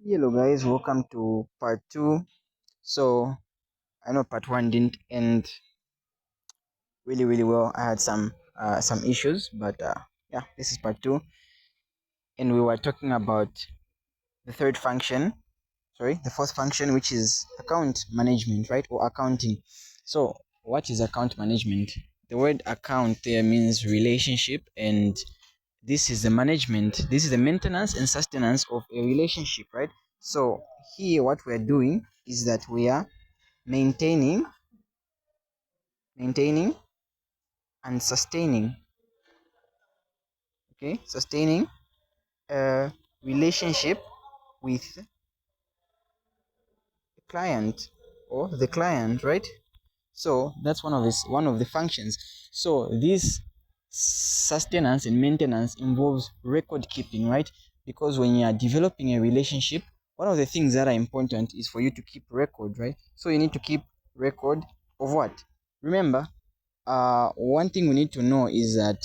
Hello guys, welcome to part two. So I know part one didn't end really well. I had some issues, but yeah, this is part two, and we were talking about the third function. Sorry, the fourth function, which is account management, right, or accounting. So what is account management? The word account there means relationship, and this is the management. This is the maintenance and sustenance of a relationship, right? So here, what we're doing is that we are maintaining and sustaining, okay, sustaining a relationship with a client or the client, right? So that's one of the functions. So this sustenance and maintenance involves record keeping, right? Because when you are developing a relationship, one of the things that are important is for you to keep record, right? So you need to keep record of what? Remember, one thing we need to know is that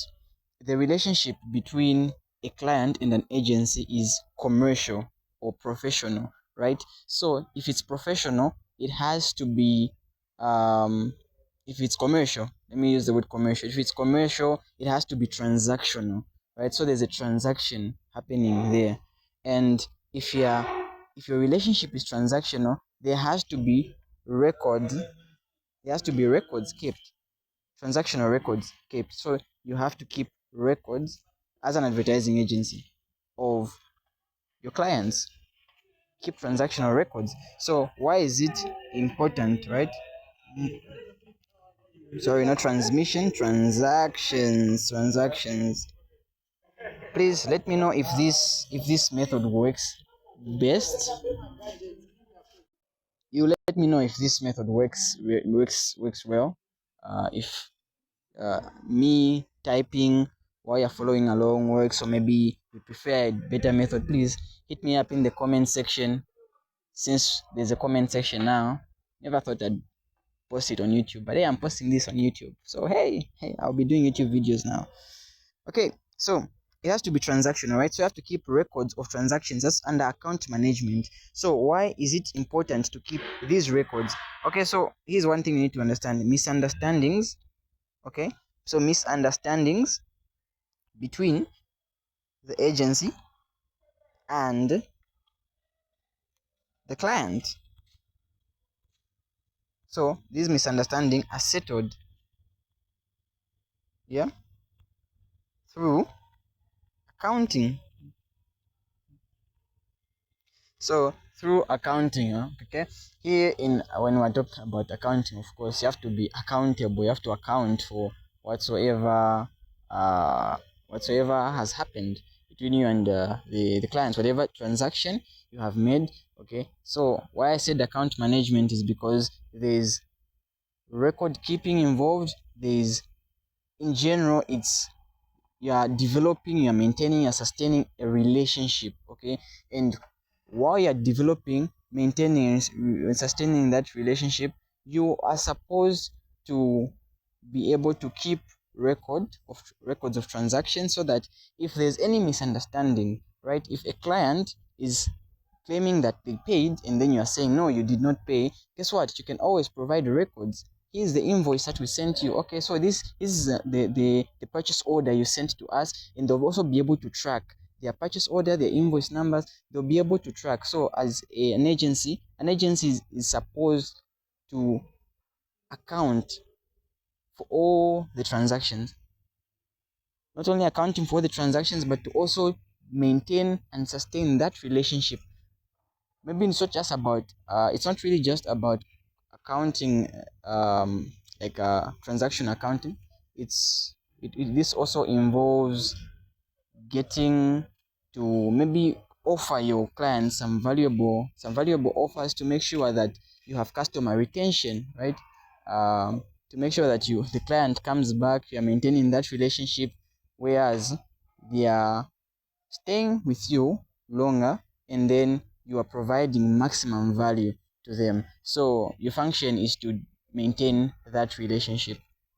the relationship between a client and an agency is commercial or professional, right? So if it's professional, it has to be, if it's commercial, let me use the word commercial. If it's commercial, it has to be transactional, right? So there's a transaction happening there. And if your relationship is transactional, there has to be records, kept, transactional records kept. So you have to keep records as an advertising agency of your clients. Keep transactional records. So why is it important, right? Sorry, not transmission, transactions. Please let me know if this method works best. You let me know if this method works well. If me typing while you're following along works, or maybe you prefer a better method, please hit me up in the comment section. Since there's a comment section now, never thought I'd post it on YouTube, but hey, I'm posting this on YouTube. So hey, I'll be doing YouTube videos now. Okay, so it has to be transactional, right? So you have to keep records of transactions. That's under account management. So why is it important to keep these records? Okay, so here's one thing you need to understand: misunderstandings. Okay, so misunderstandings between the agency and the client. So these misunderstandings are settled, yeah, through accounting. So through accounting, okay. Here in when we're talking about accounting, of course, you have to be accountable. You have to account for whatsoever uh whatsoever has happened between you and the client, whatever transaction you have made. Okay. So why I said account management is because there's record keeping involved. There's, in general, it's, you are developing, you are maintaining, you are sustaining a relationship, okay? And while you are developing, maintaining, and sustaining that relationship, you are supposed to be able to keep records of transactions, so that if there's any misunderstanding, right, if a client is claiming that they paid and then you are saying no, you did not pay, guess what, you can always provide records. Here's the invoice that we sent you. Okay, so this is the purchase order you sent to us, and they'll also be able to track their purchase order, their invoice numbers. They'll be able to track. So as an agency, is supposed to account for all the transactions, not only accounting for the transactions, but to also maintain and sustain that relationship. Maybe it's not just about it's not really just about accounting, like transaction accounting. This also involves getting to maybe offer your clients some valuable offers to make sure that you have customer retention, right? To make sure that the client comes back, you're maintaining that relationship, whereas they are staying with you longer, and then you are providing maximum value to them. So your function is to maintain that relationship.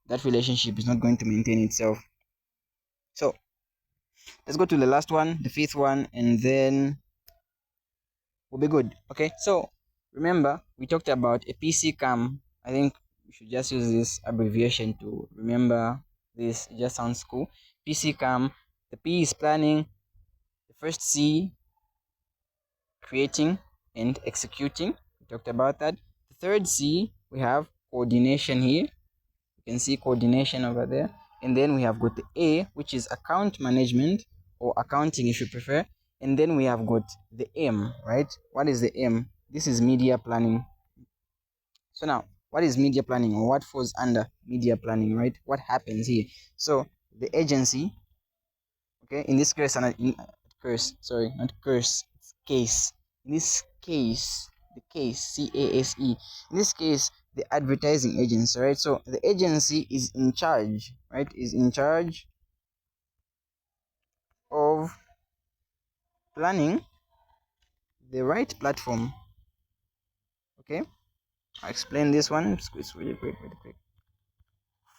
That relationship is not going to maintain itself. So let's go to the last one, the fifth one, and then will be good. Okay, so remember we talked about a PC cam. I think we should just use this abbreviation to remember this. It just sounds cool. PC cam. The P is planning. The first C, creating and executing. We talked about that. The third C, we have coordination here. You can see coordination over there. And then we have got the A, which is account management or accounting if you prefer. And then we have got the M, right? What is the M? This is media planning. So now, what is media planning, or what falls under media planning, right? What happens here? So the agency, okay, in this case, sorry, not curse, it's case. In this case, the case, C-A-S-E. In this case, the advertising agency, right? So the agency is in charge, right? Is in charge of planning the right platform. Okay, I'll explain this one. It's really quick, really quick.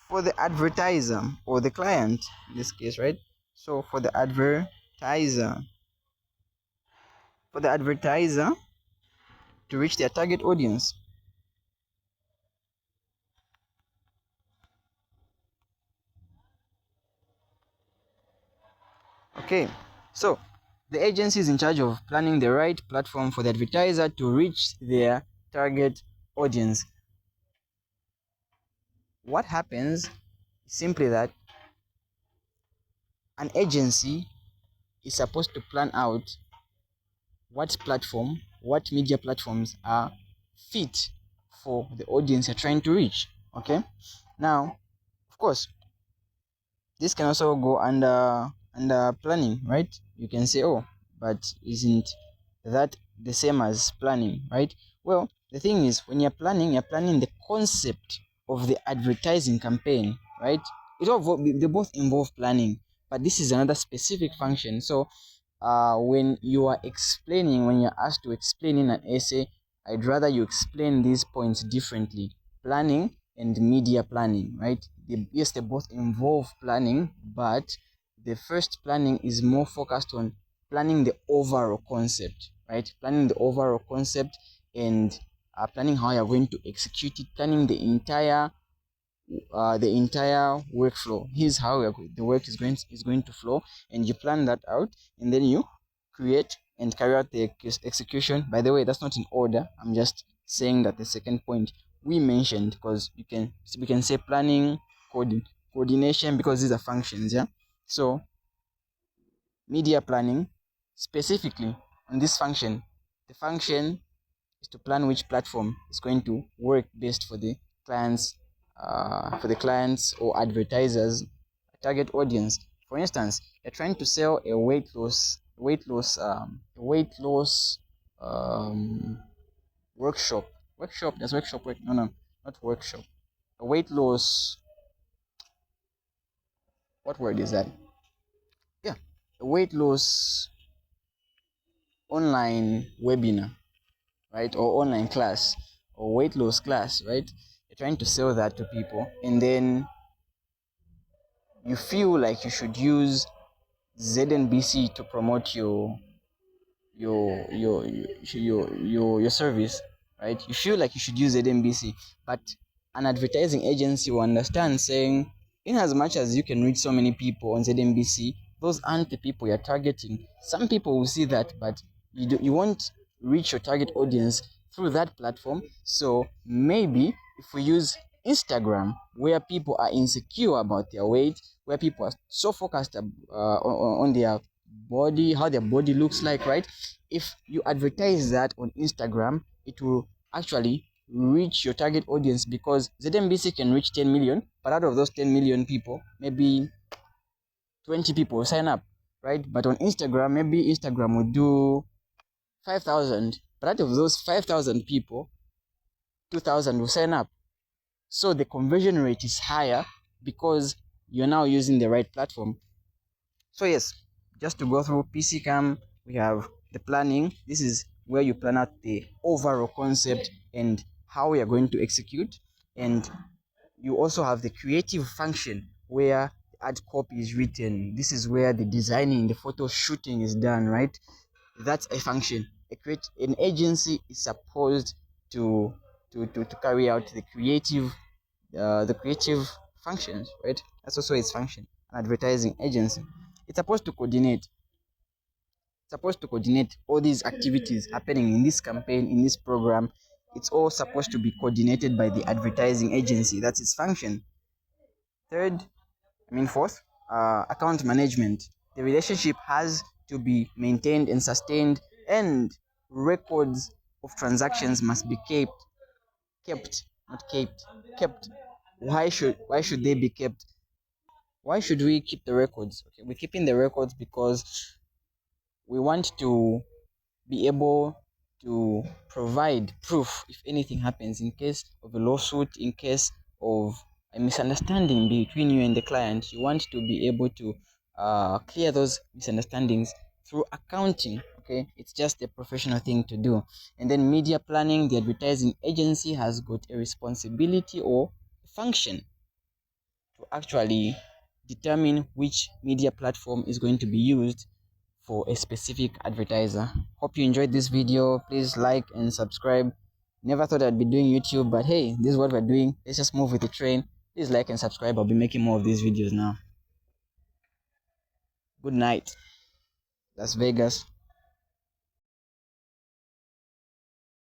For the advertiser or the client, in this case, right? So for the advertiser to reach their target audience. Okay, so the agency is in charge of planning the right platform for the advertiser to reach their target audience. What happens is simply that an agency is supposed to plan out what media platforms are fit for the audience you're trying to reach. Okay, now, of course, this can also go under planning, right? You can say, oh, but isn't that the same as planning, right? Well, the thing is, when you're planning the concept of the advertising campaign, right? They both involve planning, but this is another specific function. So when you're asked to explain in an essay, I'd rather you explain these points differently. Planning and media planning, right? Yes, they both involve planning, but the first planning is more focused on planning the overall concept, right? Planning the overall concept and planning how you're going to execute it, planning the entire workflow. Here's how the work is going to flow, and you plan that out, and then you create and carry out the execution. By the way, that's not in order. I'm just saying that the second point we mentioned, because we can say planning, coordination, because these are functions. Yeah. So media planning, specifically on this function, the function is to plan which platform is going to work best for the clients or advertisers target audience. For instance, you're trying to sell a weight loss workshop. Does workshop work? No, not workshop. A weight loss. What word is that? Yeah, a weight loss online webinar, right? Or online class, or weight loss class, right? You're trying to sell that to people, and then you feel like you should use ZNBC to promote your service, right? You feel like you should use ZNBC, but an advertising agency will understand, saying, in as much as you can reach so many people on ZNBC, those aren't the people you're targeting. Some people will see that, but you won't reach your target audience through that platform. So maybe if we use Instagram, where people are insecure about their weight, where people are so focused on their body, how their body looks like, right? If you advertise that on Instagram, it will actually reach your target audience, because ZNBC can reach 10 million, but out of those 10 million people, maybe 20 people sign up, right? But on Instagram, maybe Instagram will do 5,000, but out of those 5,000 people, 2,000 will sign up. So the conversion rate is higher because you're now using the right platform. So yes, just to go through PC Cam, we have the planning. This is where you plan out the overall concept and how we are going to execute. And you also have the creative function, where the ad copy is written. This is where the designing, the photo shooting is done, right? That's a function. an agency is supposed to carry out the creative functions, right? That's also its function. An advertising agency, it's supposed to coordinate all these activities happening in this campaign, in this program. It's all supposed to be coordinated by the advertising agency. That's its function. Fourth, account management. The relationship has to be maintained and sustained, and records of transactions must be kept, not kept. Why should they be kept? Why should we keep the records? Okay, we're keeping the records because we want to be able to provide proof if anything happens, in case of a lawsuit, in case of a misunderstanding between you and the client. You want to be able to clear those misunderstandings through accounting. Okay, it's just a professional thing to do. And then media planning, the advertising agency has got a responsibility or function to actually determine which media platform is going to be used for a specific advertiser. Hope you enjoyed this video. Please like and subscribe. Never thought I'd be doing YouTube, but hey, this is what we're doing. Let's just move with the train. Please like and subscribe. I'll be making more of these videos now. Good night, Las Vegas.